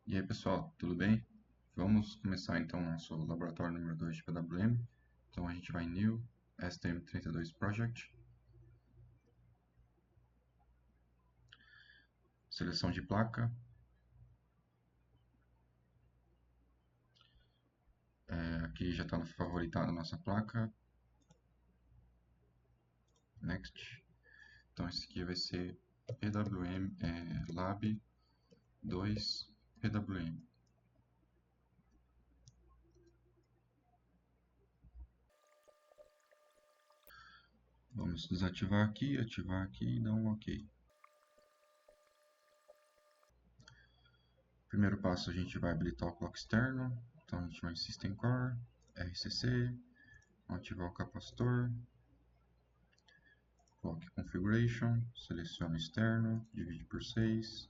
E aí pessoal, tudo bem? Vamos começar então o nosso laboratório número 2 de PWM. Então a gente vai em New STM32 Project, seleção de placa. Aqui já está favoritada a nossa placa. Next. Então esse aqui vai ser PWM Lab 2 PWM. Vamos desativar aqui, ativar aqui e dar um OK. Primeiro passo, a gente vai habilitar o clock externo. Então a gente vai em System Core, RCC, ativar o capacitor, clock configuration, seleciona externo, divide por 6,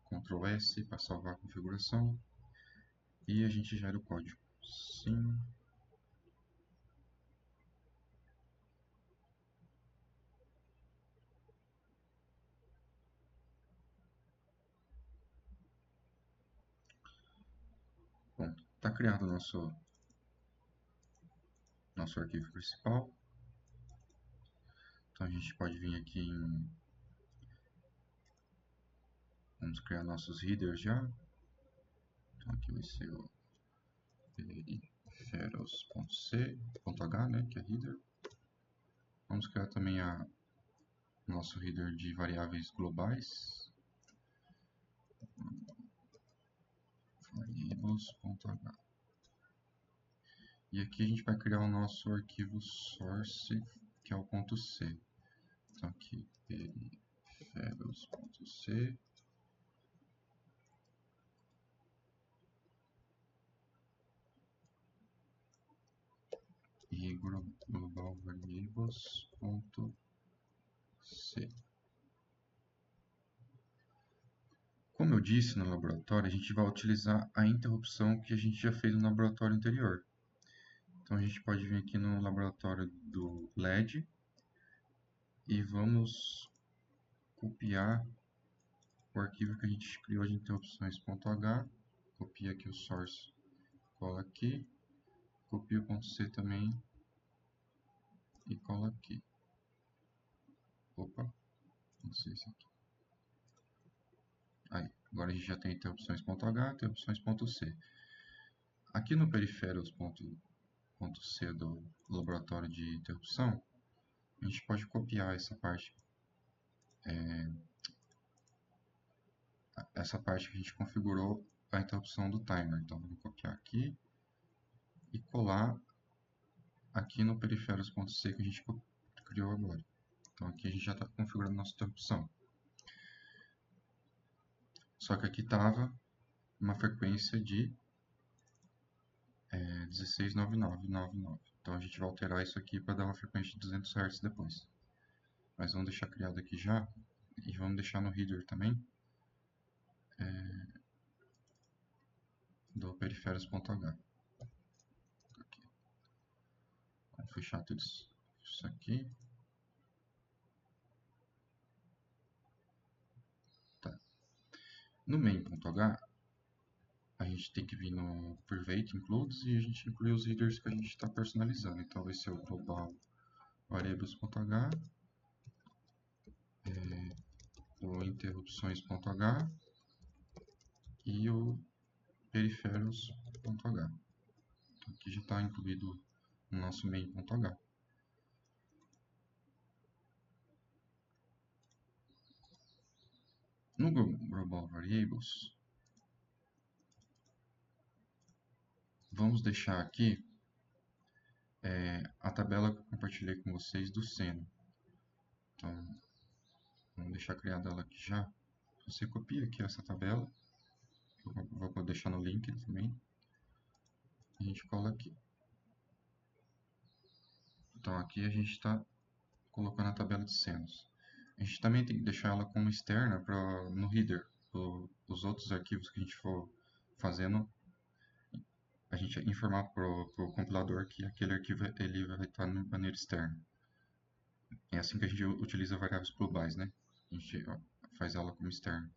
Ctrl S para salvar a configuração e a gente gera o código. Sim. Pronto, está criado o nosso arquivo principal. Então a gente pode vir aqui em... Vamos criar nossos headers já. Então aqui vai ser o peripheros.c.h, né, que é header. Vamos criar também nosso header de variáveis globais. Variables.h. E aqui a gente vai criar o nosso arquivo source, que é o ponto .c. Então aqui, peripheros.c. E global variables.c. Como eu disse no laboratório, a gente vai utilizar a interrupção que a gente já fez no laboratório anterior. Então a gente pode vir aqui no laboratório do LED e vamos copiar o arquivo que a gente criou de interrupções.h. Copia aqui o source, cola aqui, copia o ponto .c também e cola aqui. Opa, não sei se aqui. Aí, agora a gente já tem interrupções.h, interrupções.c. Aqui no periféricos.c do laboratório de interrupção, a gente pode copiar essa parte que a gente configurou a interrupção do timer. Então, vamos copiar aqui e colar aqui no periféricos.c que a gente criou agora. Então, aqui a gente já está configurando a nossa interrupção. Só que aqui estava uma frequência de 169999. Então a gente vai alterar isso aqui para dar uma frequência de 200 Hz depois. Mas vamos deixar criado aqui já. E vamos deixar no header também do periféricos.h. Vamos fechar tudo isso aqui. Tá. No main.h, a gente tem que vir no private includes e a gente inclui os headers que a gente está personalizando. Então vai ser o global variables.h, o interrupções.h e o periféricos.h. Então aqui já está incluído o nosso main.h. No Global Variables, vamos deixar aqui a tabela que eu compartilhei com vocês do seno. Então, vamos deixar criada ela aqui já. Você copia aqui essa tabela, eu vou deixar no link também, e a gente cola aqui. Então aqui a gente está colocando a tabela de senos. A gente também tem que deixar ela como externa no header. Os outros arquivos que a gente for fazendo, a gente informar para o compilador que aquele arquivo ele vai estar de maneira externa. É assim que a gente utiliza variáveis globais, né? A gente faz ela como externa.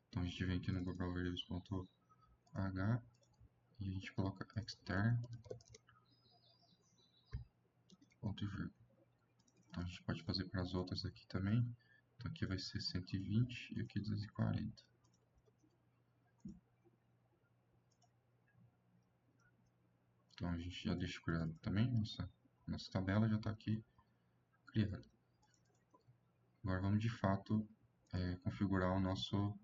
Então a gente vem aqui no global variables.h H e a gente coloca extern ponto e vírgula. Então a gente pode fazer para as outras aqui também. Então aqui vai ser 120 e aqui 240. Então a gente já deixa criado também, nossa tabela já está aqui criada. Agora vamos de fato configurar o nosso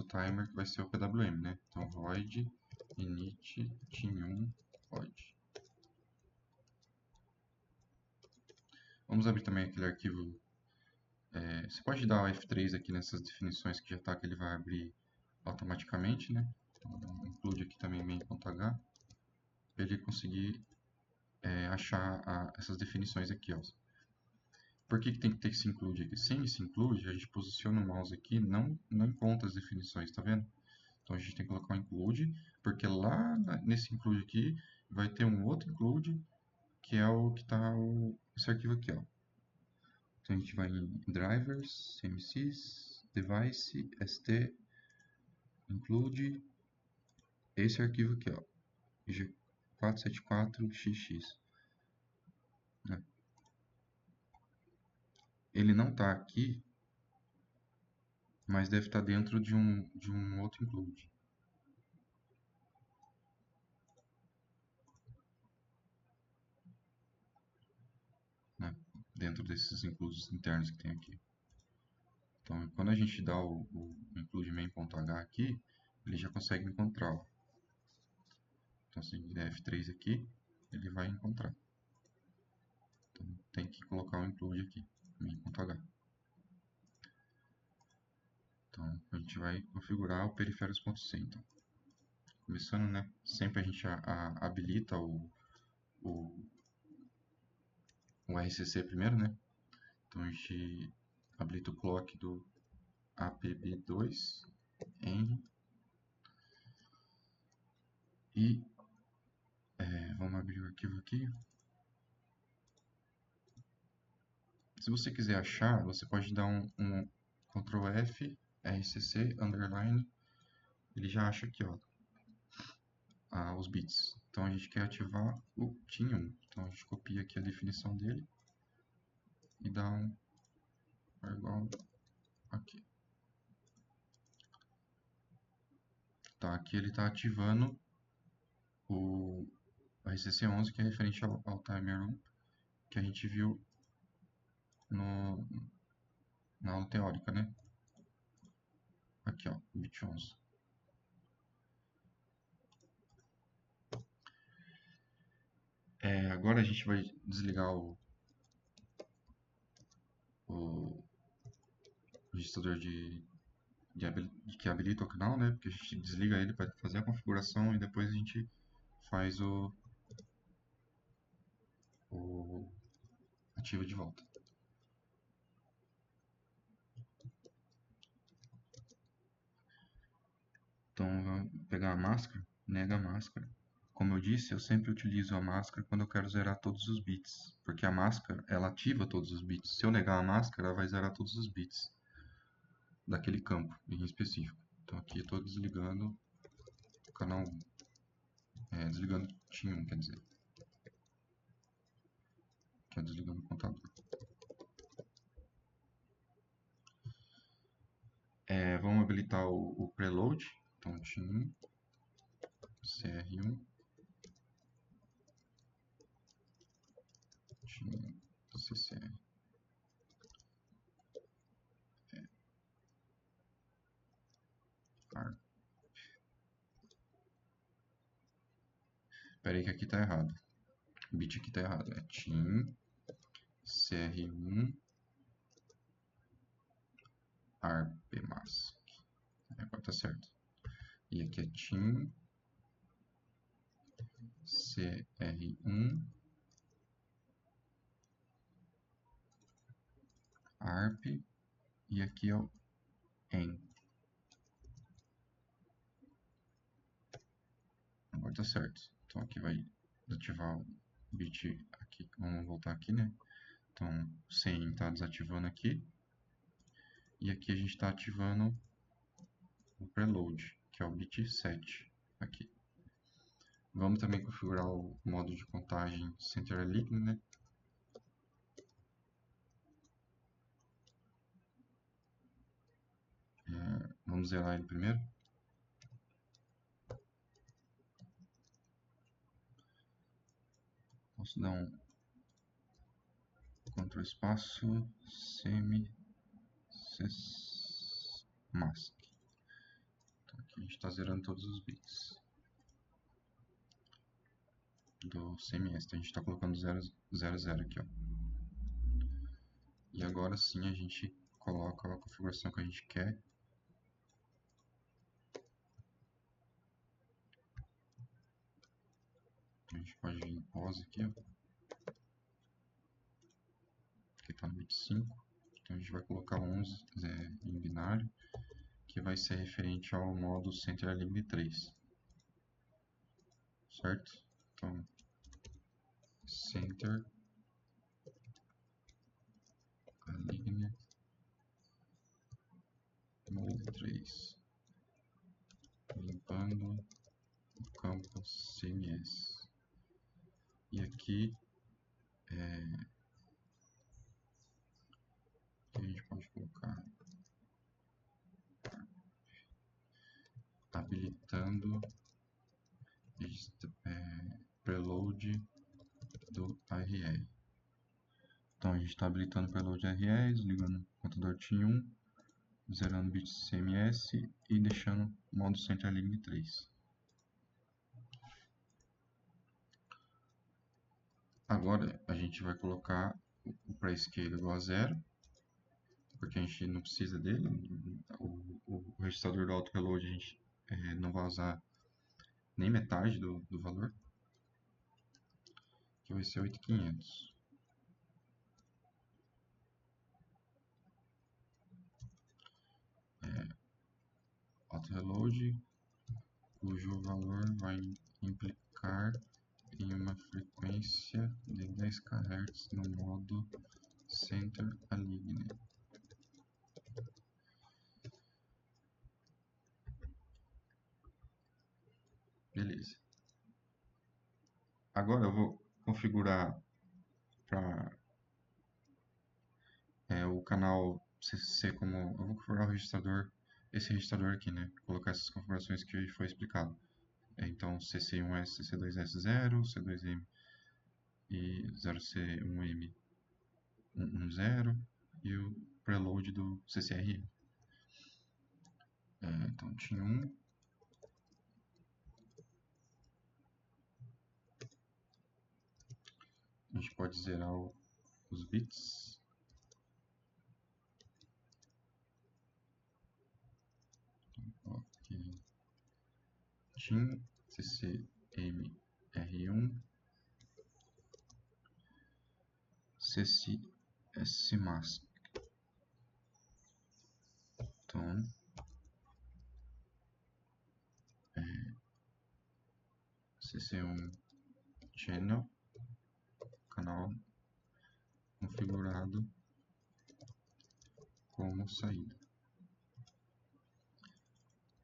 timer, que vai ser o PWM, né? Então void init team1 void. Vamos abrir também aquele arquivo. Você pode dar o F3 aqui nessas definições que já está, que ele vai abrir automaticamente, né? Então, include aqui também main.h para ele conseguir achar essas definições aqui, ó. Por que tem que ter esse include aqui? Sem esse include, a gente posiciona o mouse aqui, não encontra as definições, tá vendo? Então a gente tem que colocar um include, porque lá nesse include aqui vai ter um outro include, que é o que está esse arquivo aqui, ó. Então a gente vai em drivers, cmsys, device, st, include esse arquivo aqui, ó, g474xx. Né? Ele não está aqui, mas deve estar dentro de um outro include. Né? Dentro desses includes internos que tem aqui. Então, quando a gente dá o include main.h aqui, ele já consegue encontrar. Ó. Então, se der F3 aqui, ele vai encontrar. Então, tem que colocar o include aqui, main.h. Então, a gente vai configurar o periféricos.c. Então, começando, né? Sempre a gente habilita o RCC primeiro, né? Então, a gente habilita o clock do apb2 em e vamos abrir o arquivo aqui. Se você quiser achar, você pode dar um Ctrl F, RCC, underline, ele já acha aqui, ó, os bits. Então a gente quer ativar o TIM1. Então a gente copia aqui a definição dele e dá um igual aqui. Tá, aqui ele está ativando o RCC11, que é referente ao timer 1, que a gente viu na aula teórica, né? Aqui, ó, bit 11. Agora a gente vai desligar o registrador que habilita o canal, né? Porque a gente desliga ele para fazer a configuração e depois a gente faz o ativa de volta. Então, vou pegar a máscara, nega a máscara. Como eu disse, eu sempre utilizo a máscara quando eu quero zerar todos os bits, porque a máscara, ela ativa todos os bits. Se eu negar a máscara, ela vai zerar todos os bits daquele campo em específico. Então aqui eu estou desligando o canal 1, desligando o TIM 1, quer dizer, que é desligando o contador. Vamos habilitar o preload, então TIM 1, CR1, TIM 1, CCR. Espera aí que aqui está errado. O bit aqui está errado. É TIM CR1 ARPMASC. Agora está certo. E aqui é TIM CR1 ARP. E aqui é o EN. Agora está certo. Então aqui vai desativar o bit aqui. Vamos voltar aqui, né? Então, sem está desativando aqui. E aqui a gente está ativando o preload, que é o bit 7 aqui. Vamos também configurar o modo de contagem Center Align, né? Vamos zerar ele primeiro. Posso dar um Ctrl espaço semi mask. Então aqui a gente está zerando todos os bits do CMS. Então a gente está colocando 0, 0, 0 aqui, ó. E agora sim a gente coloca a configuração que a gente quer. A gente pode vir em pause aqui, ó, que está no bit 5. Então a gente vai colocar 11 em binário, que vai ser referente ao modo Center Align 3. Certo? Então, Center Align Mode 3. Limpando o campo CMS. E aqui a gente pode colocar habilitando preload do ARR. Então a gente está habilitando o preload ARR, desligando o contador TIM1, zerando bit CMS e deixando o modo Center Align 3. Agora a gente vai colocar o pré-scale igual a 0, porque a gente não precisa dele. O registrador do auto-reload a gente não vai usar nem metade do valor, que vai ser 8.500. Auto-reload, cujo valor vai implicar em uma frequência de 10 kHz no modo Center Align. Beleza. Agora eu vou configurar para o canal CC como... Eu vou configurar o registrador, esse registrador aqui, né? Colocar essas configurações que foi explicado. Então CC1S, CC2S0, C2M e 0C1M 110 e o preload do CCRM. Então tinha um. A gente pode zerar os bits. Ok. TIM CCMR1 CCS mask. Então CC1 channel, canal configurado como saída.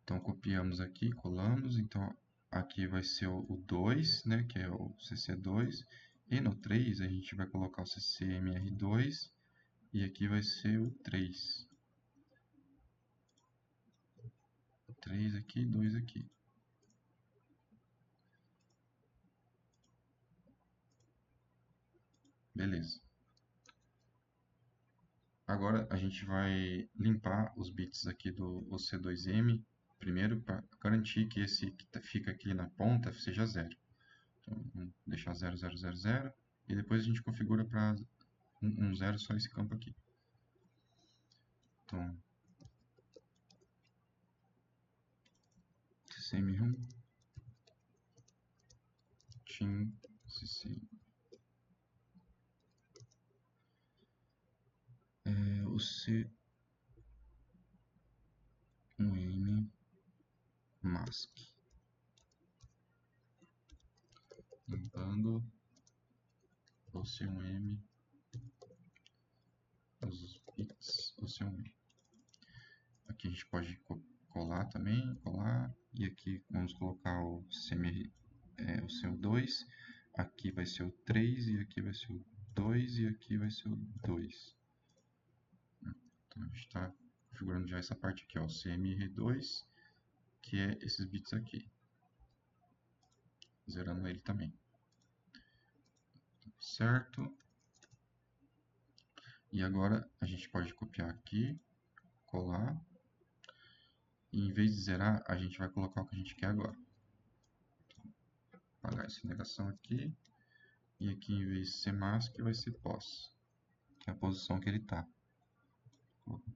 Então copiamos aqui, colamos. Então aqui vai ser o 2, né, que é o CC2, e no 3 a gente vai colocar o CCMR2 e aqui vai ser o 3. 3 aqui, 2 aqui. Beleza. Agora a gente vai limpar os bits aqui do C2M, primeiro para garantir que esse que fica aqui na ponta seja 0. Então vamos deixar 0, 0, 0, 0 e depois a gente configura para 1, 0 só esse campo aqui. Então CCM1 TIM CC o C1M mask, limpando o C1M, os bits o C1M. Aqui a gente pode colar também, colar. E aqui vamos colocar o CMR, o CO2. Aqui vai ser o 3, e aqui vai ser o 2, e aqui vai ser o 2. Então a gente está configurando já essa parte aqui, ó, o CMR2, que é esses bits aqui. Zerando ele também. Certo? E agora a gente pode copiar aqui, colar. E em vez de zerar, a gente vai colocar o que a gente quer agora. Apagar essa negação aqui. E aqui, em vez de ser mask, vai ser pos, que é a posição que ele está.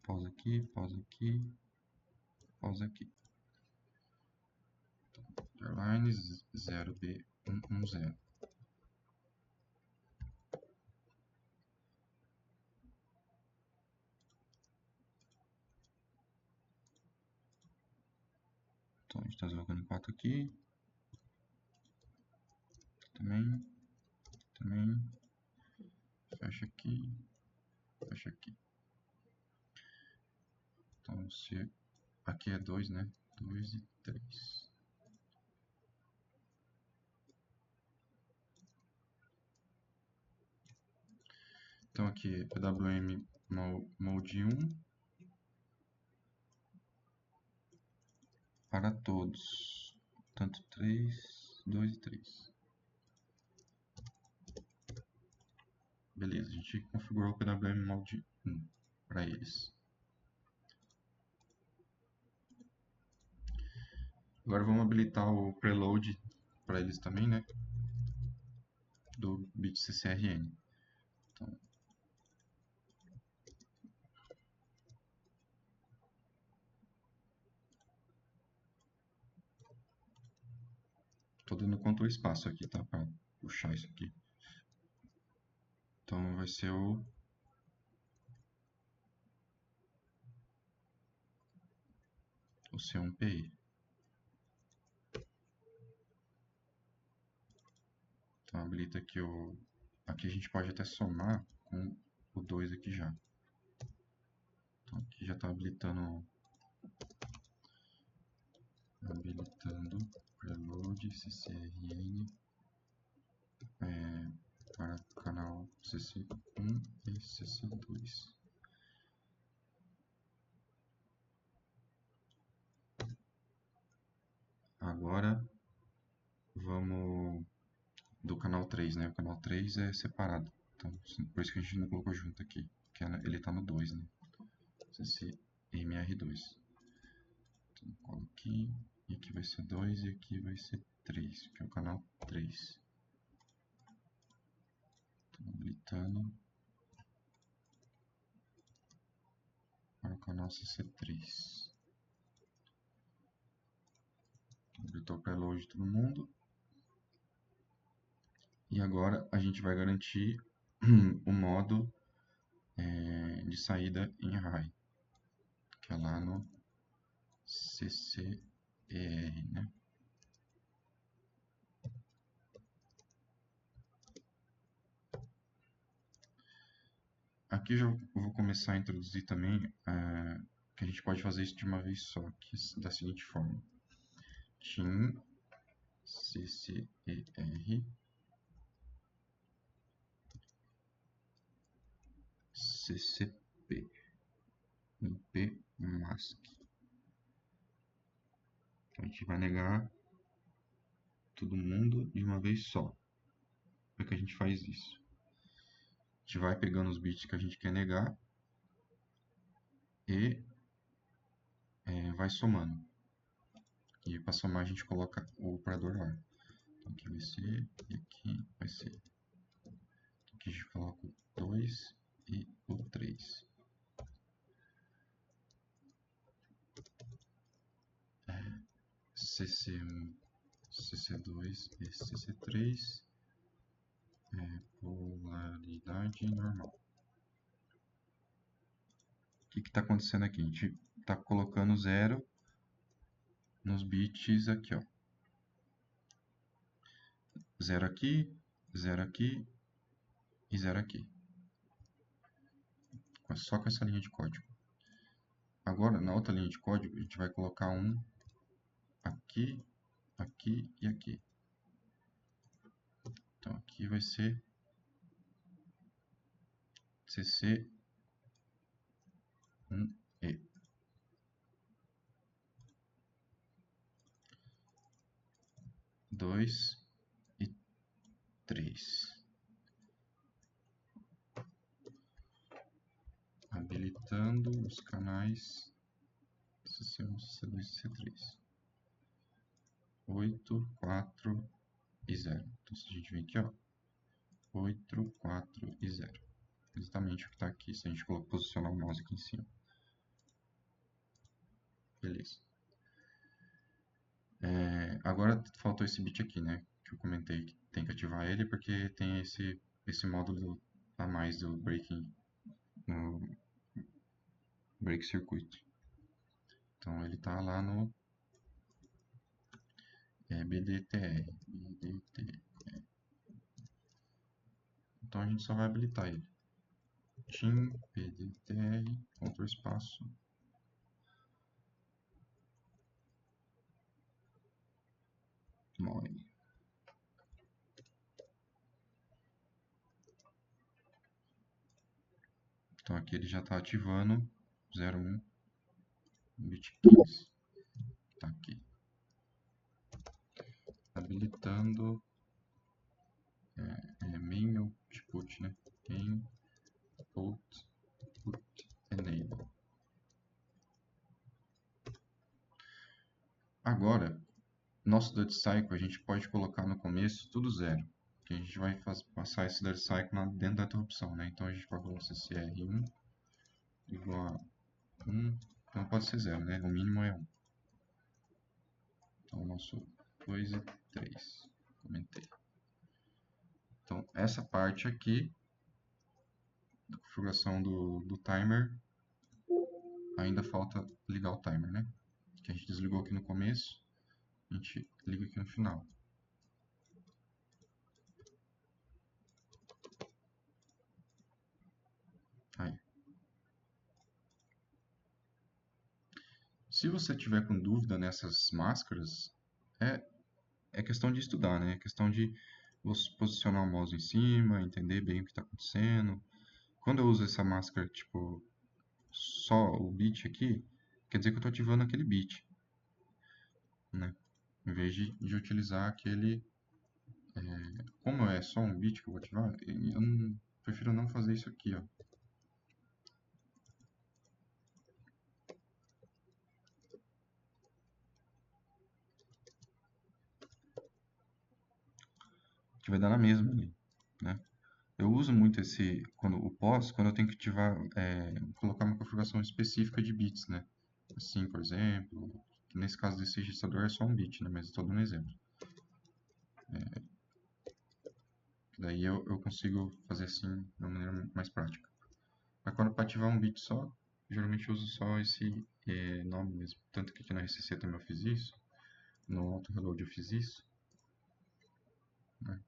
Pos aqui, pos aqui, pos aqui. Underline 0B110. Então a gente está colocando 4 aqui. Também. Fecha aqui. Fecha aqui. Então se aqui é 2, né? 2 e 3. Então aqui é PWM mode 1 para todos. Tanto 3, 2 e 3. Beleza, a gente configurou o PWM mode 1 para eles. Agora vamos habilitar o preload para eles também, né? Do bit CCRN. Então, estou dando Ctrl espaço aqui, tá? Para puxar isso aqui. Então vai ser o C1PI. Então habilita aqui o... Aqui a gente pode até somar com o 2 aqui já. Então aqui já está habilitando preload CCRN para canal CC1 e CC2. Agora vamos do canal 3, né? O canal 3 é separado. Então, por isso que a gente não colocou junto aqui. Que ele está no 2, né? CCMR2. Então, coloco aqui. E aqui vai ser 2 e aqui vai ser 3, que é o canal 3. Estou habilitando para o canal CC3. Habilitou o preload de todo mundo. E agora a gente vai garantir o modo de saída em array, que é lá no CCER, né? Aqui eu já vou começar a introduzir também que a gente pode fazer isso de uma vez só, que é da seguinte forma. Tim CCER CCP IP mask. Então, a gente vai negar todo mundo de uma vez só. Como é que a gente faz isso? A gente vai pegando os bits que a gente quer negar e vai somando. E para somar a gente coloca o operador OR. Então aqui vai ser, e aqui vai ser. Aqui a gente coloca o 2 e o 3. CC1, CC2 e CC3. Polaridade normal. O que está acontecendo aqui? A gente está colocando 0 nos bits aqui, ó. 0 aqui, 0 aqui e 0 aqui. Só com essa linha de código. Agora, na outra linha de código, a gente vai colocar um aqui aqui, aqui e aqui. Então aqui vai ser CC1E. 2 e 3. Habilitando os canais CC1, CC2 e CC3. 8, 4 e 0. Então se a gente vem aqui, ó, 8, 4 e 0. Exatamente o que está aqui, se a gente posicionar o mouse aqui em cima. Beleza. Agora faltou esse bit aqui, né? Que eu comentei que tem que ativar ele porque tem esse módulo a mais do break circuit. Então ele está lá no BDTR. Então a gente só vai habilitar ele. Tim BDTR, Ctrl espaço. MOI. Então aqui ele já está ativando 01 bit 15. Está aqui. Habilitando main output, né? Main output enable. Agora, nosso Duty Cycle a gente pode colocar no começo tudo zero. Que a gente vai passar esse Duty Cycle dentro da interrupção, né? Então a gente vai colocar CCR1 igual a 1. Não pode ser 0, né? O mínimo é 1. Então o nosso 2 e 3. Comentei. Então essa parte aqui da configuração do timer, ainda falta ligar o timer, né? Que a gente desligou aqui no começo, a gente liga aqui no final. Aí. Se você tiver com dúvida nessas máscaras, é questão de estudar, né? É questão de você posicionar o mouse em cima, entender bem o que está acontecendo. Quando eu uso essa máscara, tipo, só o bit aqui, quer dizer que eu estou ativando aquele bit, né? Em vez de utilizar aquele... como é só um bit que eu vou ativar, eu prefiro não fazer isso aqui, ó. Que vai dar na mesma ali, né? Eu uso muito o pós, quando eu tenho que ativar, colocar uma configuração específica de bits, né? Assim, por exemplo, nesse caso desse registrador é só um bit, né? Mas estou dando um exemplo. Daí eu consigo fazer assim de uma maneira mais prática. Mas quando para ativar um bit só, geralmente eu uso só esse nome mesmo. Tanto que aqui na RCC também eu fiz isso, no auto reload eu fiz isso, né?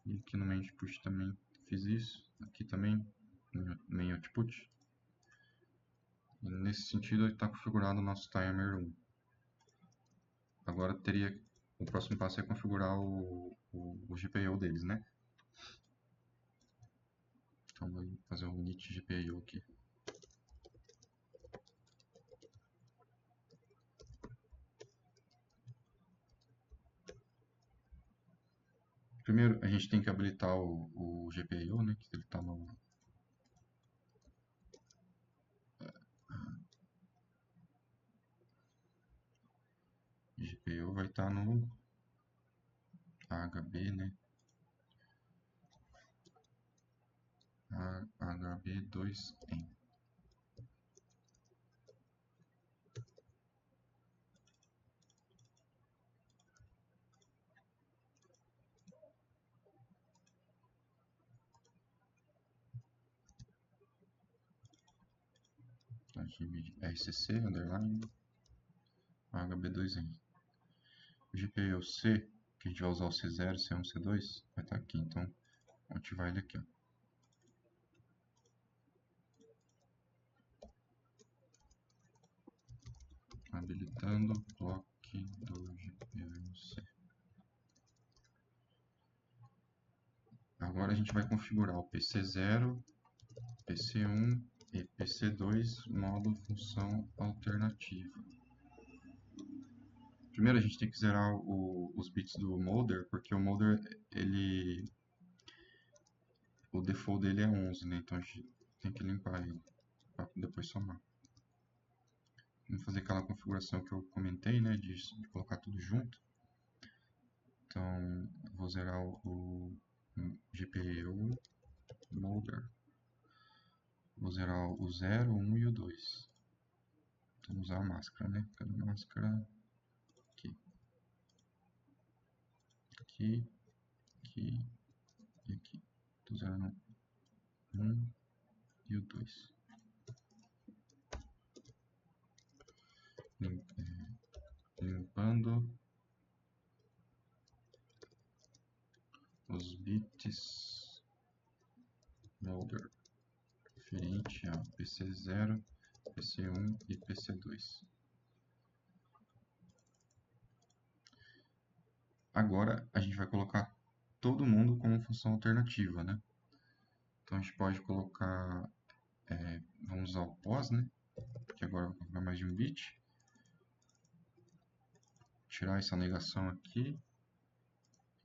E aqui no main output também fiz isso, aqui também no main output. E nesse sentido está configurado o nosso timer 1. Agora o próximo passo é configurar o GPIO deles, né? Então vou fazer um init GPIO aqui. Primeiro a gente tem que habilitar o GPIO, né? Que ele está no... GPIO vai estar no HB, né? HB2N. Então, RCC, underline, HB2N. O GPIO C, que a gente vai usar o C0, C1, C2, vai estar aqui. Então, vou ativar ele aqui, ó. Habilitando clock gente vai configurar o PC0, PC1 e PC2 modo função alternativa. Primeiro a gente tem que zerar os bits do molder, porque o molder, o default dele é 11, né? Então a gente tem que limpar ele para depois somar. Vamos fazer aquela configuração que eu comentei, né? De colocar tudo junto. Então, vou zerar o GPU molder. Vou zerar o 0, o 1 e o 2. Então, vou usar a máscara, né? Cadê a máscara? Aqui. Aqui, aqui e aqui. Estou zerando o 1 e o 2. Limpando os bits molder referente a PC0, PC1 e PC2. Agora a gente vai colocar todo mundo como função alternativa, né? Então a gente pode colocar, vamos usar o pos, né? Que agora vai colocar mais de um bit. Tirar essa negação aqui,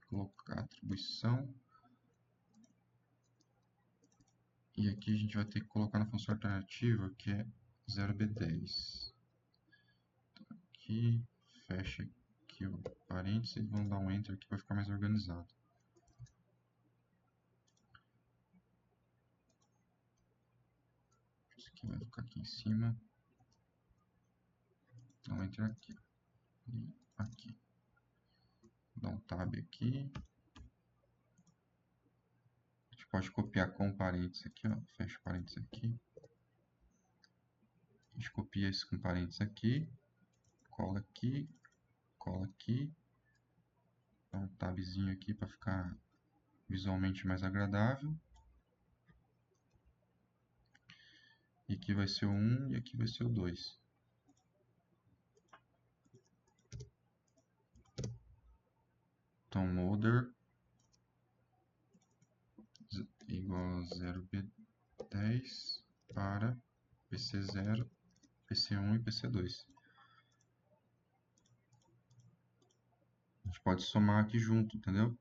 colocar atribuição. E aqui a gente vai ter que colocar na função alternativa, que é 0b10. Então, aqui, fecha aqui o parênteses e vamos dar um enter aqui para ficar mais organizado. Isso aqui vai ficar aqui em cima. Dá um enter aqui. E aqui. Dá um tab aqui. A gente pode copiar com parênteses aqui, ó. Fecha o parênteses aqui. A gente copia esse com parênteses aqui. Cola aqui. Cola aqui. Dá um tabzinho aqui para ficar visualmente mais agradável. E aqui vai ser o 1 e aqui vai ser o 2. Então, molder igual a 0b10 para PC0, PC1 e PC2. A gente pode somar aqui junto, entendeu?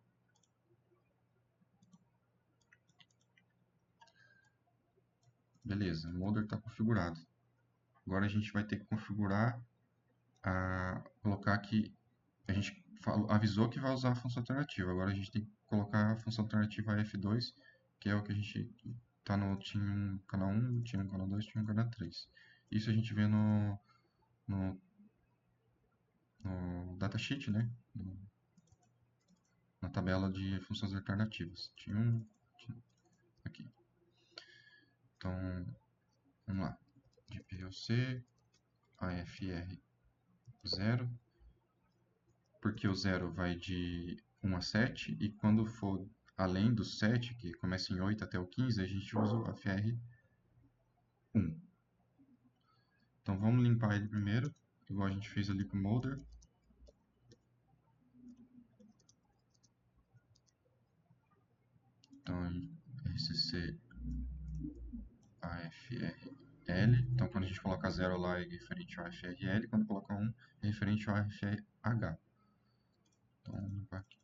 Beleza, o molder está configurado. Agora a gente vai ter que configurar, colocar aqui, a gente avisou que vai usar a função alternativa, agora a gente tem que colocar a função alternativa F2, que é o que a gente está no Team canal 1, Team canal 2, Team canal 3. Isso a gente vê no datasheet, né? Na tabela de funções alternativas. Tinha aqui. Então, vamos lá. GPLC, AFR 0, porque o 0 vai de 1 a 7, e quando for além do 7, que começa em 8 até o 15, a gente usa o AFR 1. Então vamos limpar ele primeiro, igual a gente fez ali com o molder. Então, RCC AFRL. Então, quando a gente coloca 0 lá é referente ao AFRL, quando coloca 1 é referente ao AFRH. Então, vamos limpar aqui.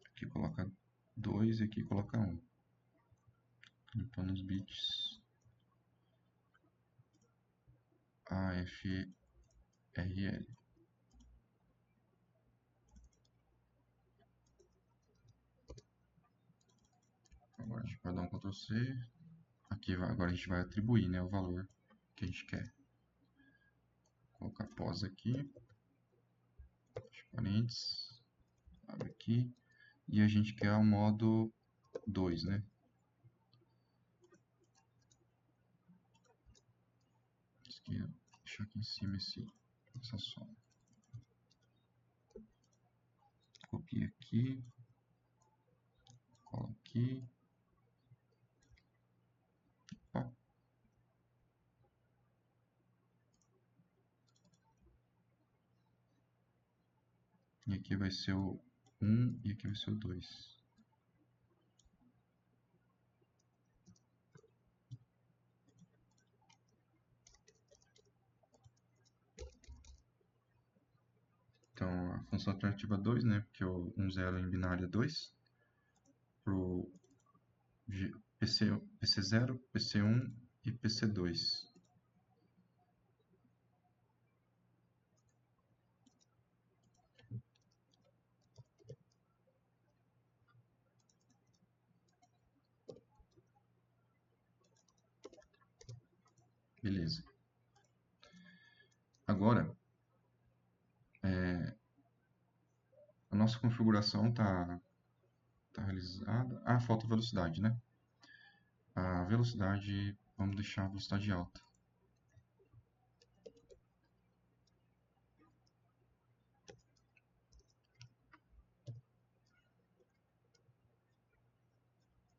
Aqui coloca 2 e aqui coloca 1. Limpando os bits AFRL. Agora a gente vai dar um Ctrl C. Aqui agora a gente vai atribuir, né, o valor que a gente quer. Vou colocar pós aqui. Parênteses. Abre aqui. E a gente quer o modo 2, né? Deixa aqui em cima essa soma. Copia aqui. Cola aqui. E aqui vai ser o 1 e aqui vai ser o 2. Então, a função alternativa 2, né, porque o 1, 0 em binário é 2, para o PC0, PC1 e PC2. Beleza. Agora, a nossa configuração está realizada. Ah, falta velocidade, né? A velocidade, vamos deixar a velocidade alta.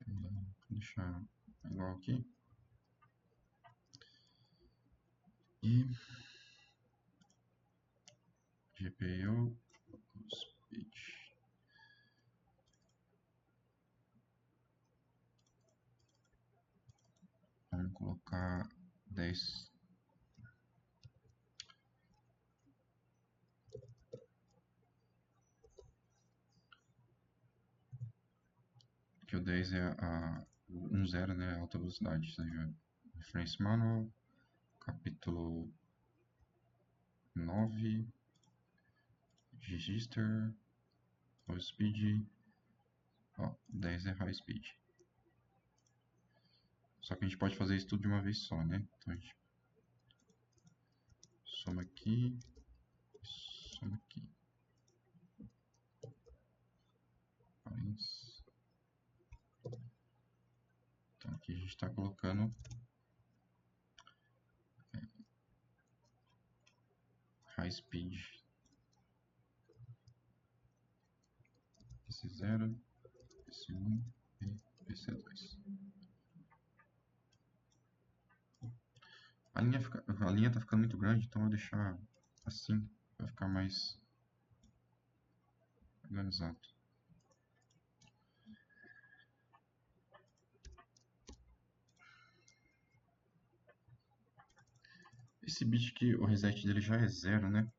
Vou deixar igual aqui. E GPU speed. Vamos colocar 10. Que o 10 é o 1, 0, né? Alta velocidade. Ou seja, Reference Manual, capítulo 9, Register, Low Speed. Ó, 10 é High Speed. Só que a gente pode fazer isso tudo de uma vez só, né? Então a gente soma aqui, soma aqui. Então aqui a gente está colocando High Speed PC0, PC1 e PC2. A linha tá ficando muito grande, então eu vou deixar assim, vai ficar mais organizado. Esse bit aqui, o reset dele já é 0, né?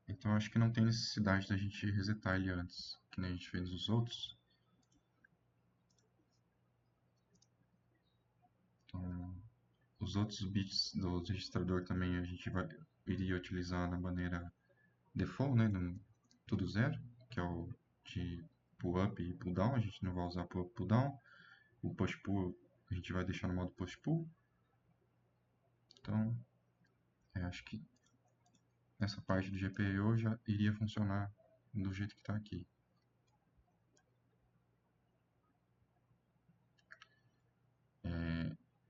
Então acho que não tem necessidade da gente resetar ele antes, que nem a gente fez nos outros. Então, os outros bits do registrador também a gente iria utilizar da maneira default, né? Tudo 0, que é o de pull up e pull down. A gente não vai usar pull up e pull down. O push pull a gente vai deixar no modo push pull. Então, acho que essa parte do GPIO já iria funcionar do jeito que está aqui.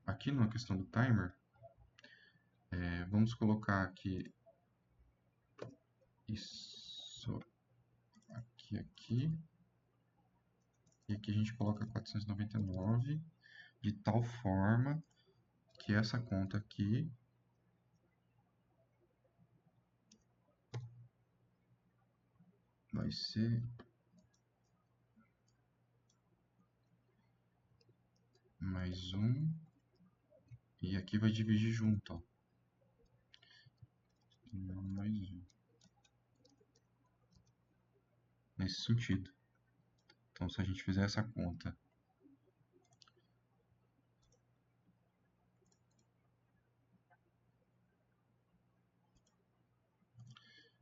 Aqui na questão do timer, vamos colocar aqui isso aqui, e aqui a gente coloca 499 de tal forma que essa conta aqui vai ser mais um, e aqui vai dividir junto, ó. Mais um. Nesse sentido. Então, se a gente fizer essa conta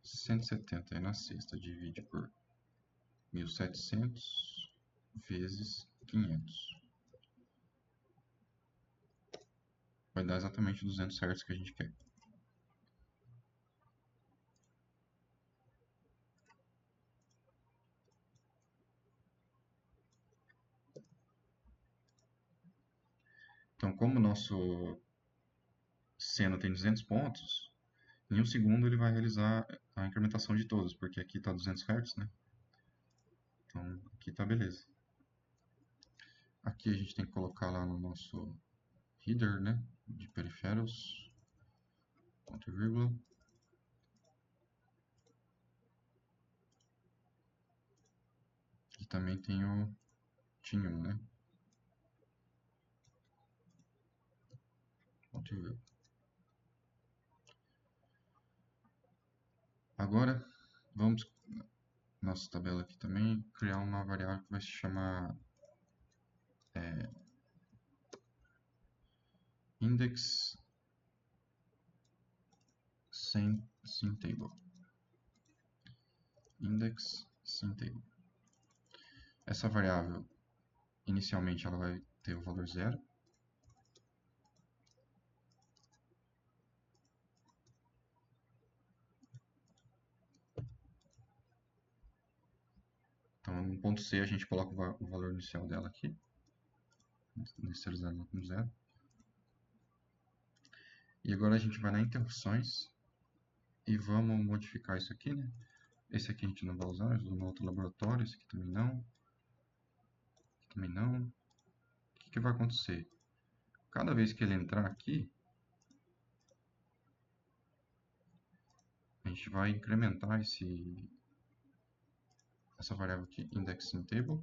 ,170 aí na sexta divide por 1700 vezes 500. Vai dar exatamente 200 Hz que a gente quer. Então, como o nosso seno tem 200 pontos, em um segundo ele vai realizar a incrementação de todos, porque aqui está 200 Hz, né? Então, aqui está beleza. Aqui a gente tem que colocar lá no nosso header, né, de peripheros, ponto e vírgula. E também tem o TIM1, né? Ponto. Agora, vamos, nossa tabela aqui também, criar uma variável que vai se chamar index syntable. Index syntable. Essa variável, inicialmente, ela vai ter o valor 0. Então, no ponto C, a gente coloca o valor inicial dela aqui, inicializando com 0. E agora a gente vai na interrupções e vamos modificar isso aqui, né? Esse aqui a gente não vai usar, eu uso no outro laboratório, esse aqui também não. Aqui também não. O que vai acontecer? Cada vez que ele entrar aqui, a gente vai incrementar essa variável aqui, indexInTable,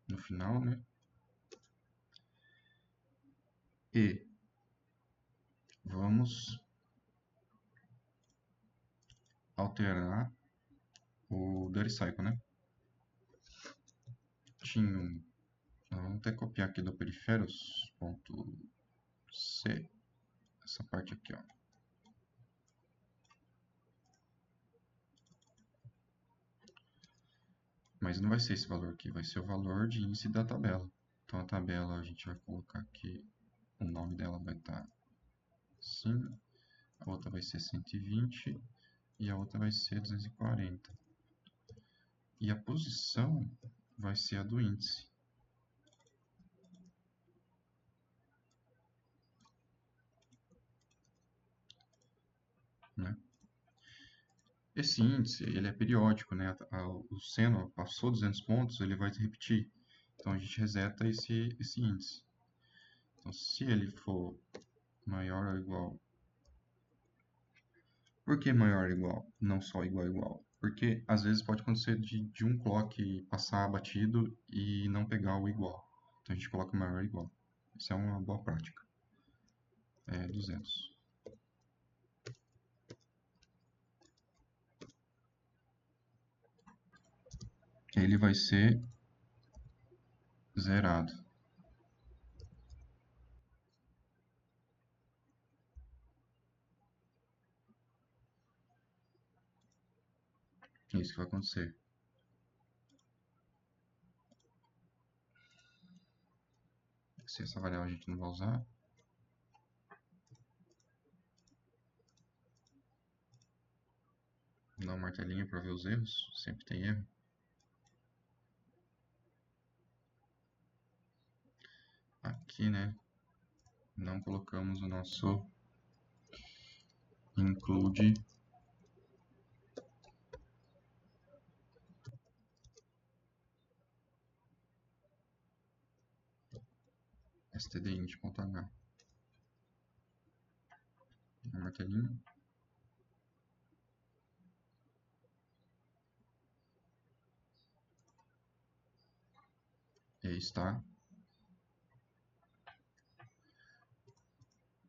no final, né? E vamos alterar o Dirty Cycle, né? Vamos até copiar aqui do periféricos.c, essa parte aqui, ó. Mas não vai ser esse valor aqui, vai ser o valor de índice da tabela. Então a tabela a gente vai colocar aqui, o nome dela vai estar assim, a outra vai ser 120 e a outra vai ser 240. E a posição vai ser a do índice. Né? Esse índice ele é periódico, né? O seno passou 200 pontos, ele vai se repetir. Então a gente reseta esse índice. Então se ele for maior ou igual. Por que maior ou igual? Não só igual igual. Porque às vezes pode acontecer de um clock passar batido e não pegar o igual. Então a gente coloca maior ou igual. Isso é uma boa prática. 200. Ele vai ser zerado. É isso que vai acontecer. Se essa variável a gente não vai usar. Dá um martelinho para ver os erros. Sempre tem erro. Aqui, né? Não colocamos o nosso include stdint.h. Um martelinho. E aí está.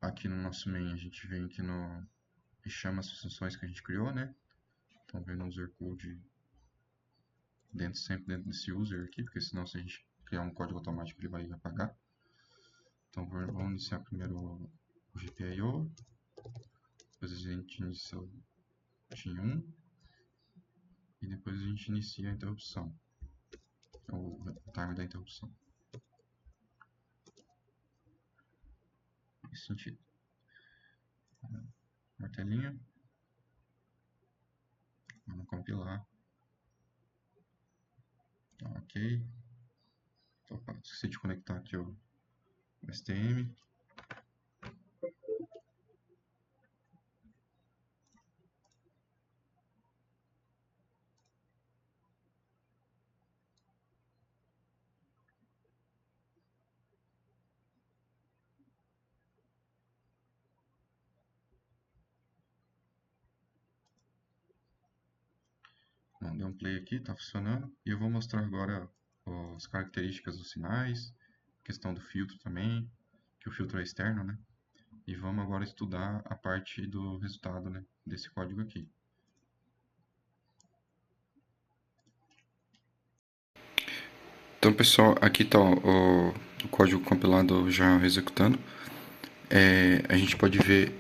Aqui no nosso main a gente vem aqui no e chama as funções que a gente criou, né? Então vem no user code sempre dentro desse user aqui, porque senão se a gente criar um código automático ele vai apagar. Então vamos iniciar primeiro o GPIO, depois a gente inicia o TIM1 e depois a gente inicia a interrupção, o timer da interrupção. Nesse sentido. Martelinho. Vamos compilar. Ok. Opa, esqueci de conectar aqui o STM. Bom, deu um play aqui, está funcionando. E eu vou mostrar agora as características dos sinais, questão do filtro também, que o filtro é externo, né? E vamos agora estudar a parte do resultado, né, desse código aqui. Então, pessoal, aqui está o código compilado já executando. A gente pode ver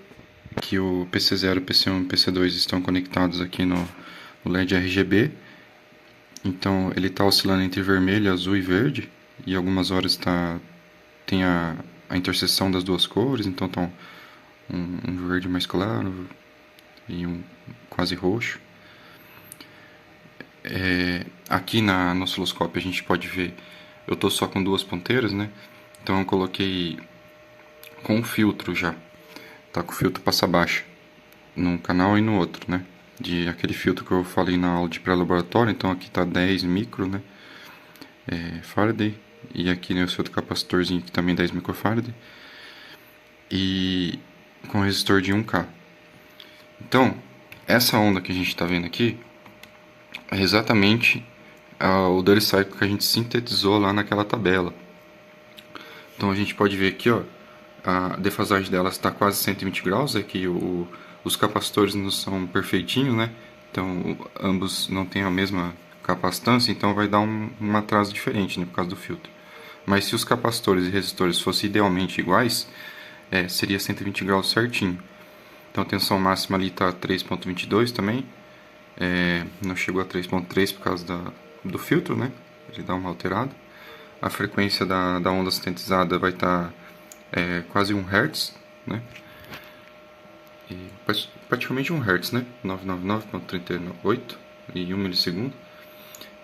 que o PC0, PC1 e PC2 estão conectados aqui no LED RGB. Então ele está oscilando entre vermelho, azul e verde. E algumas horas tem a interseção das duas cores. Então tá um verde mais claro e um quase roxo. Aqui no osciloscópio a gente pode ver, eu estou só com duas ponteiras, né? Então eu coloquei com o filtro já, tá com o filtro passa baixa, num canal e no outro, né? De aquele filtro que eu falei na aula de pré-laboratório, então aqui tá 10 micro, né? Faraday, e aqui nesse outro capacitorzinho que também 10 microfarad, e com resistor de 1K. Então, essa onda que a gente está vendo aqui é exatamente o duty cycle que a gente sintetizou lá naquela tabela. Então a gente pode ver aqui, ó, a defasagem dela está quase 120 graus, é que os capacitores não são perfeitinhos, né? Então ambos não têm a mesma capacitância, então vai dar um atraso diferente, né, por causa do filtro. Mas se os capacitores e resistores fossem idealmente iguais, seria 120 graus certinho. Então a tensão máxima ali está 3.22 também, não chegou a 3.3 por causa do filtro, né? Ele dá uma alterada. A frequência da onda sintetizada vai estar quase 1 Hz, né? E praticamente 1 Hz, né? 999.38 e 1 milissegundo.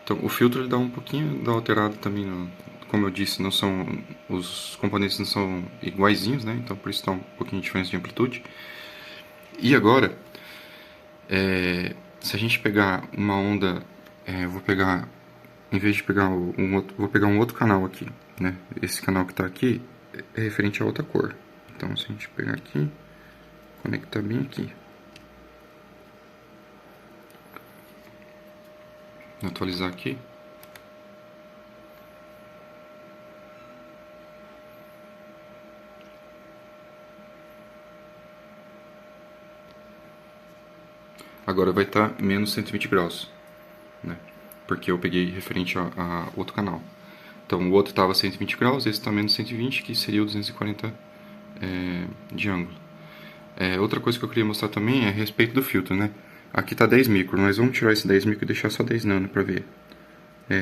Então o filtro ele dá um pouquinho da alterada também, como eu disse, não são os componentes não são iguaizinhos, né? Então por isso dá um pouquinho de diferença de amplitude. E agora, se a gente pegar uma onda, eu vou pegar, em vez de pegar vou pegar um outro canal aqui, né? Esse canal que está aqui é referente a outra cor. Então se a gente pegar aqui, conectar bem aqui. Atualizar aqui. Agora vai estar menos 120 graus, né? Porque eu peguei referente a outro canal. Então o outro estava 120 graus, esse está menos 120, que seria o 240 de ângulo. Outra coisa que eu queria mostrar também é a respeito do filtro, né? Aqui está 10 micro, mas vamos tirar esse 10 micro e deixar só 10 nano para ver.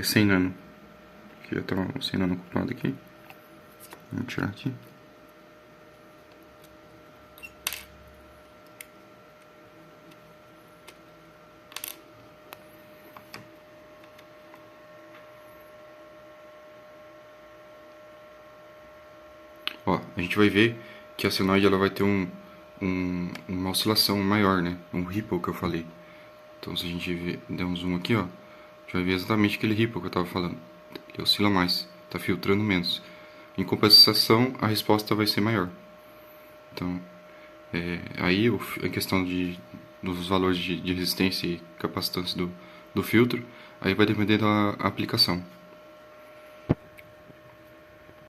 100 nano. Aqui já está 100 nano ocupado aqui. Vamos tirar aqui. Ó, a gente vai ver que a senoide ela vai ter uma oscilação maior, né? Um ripple que eu falei. Então se a gente der um zoom aqui, ó, a gente vai ver exatamente aquele ripple que eu estava falando. Ele oscila mais, está filtrando menos. Em compensação, a resposta vai ser maior. Então, aí a questão dos valores de resistência e capacitância do filtro, aí vai depender da aplicação.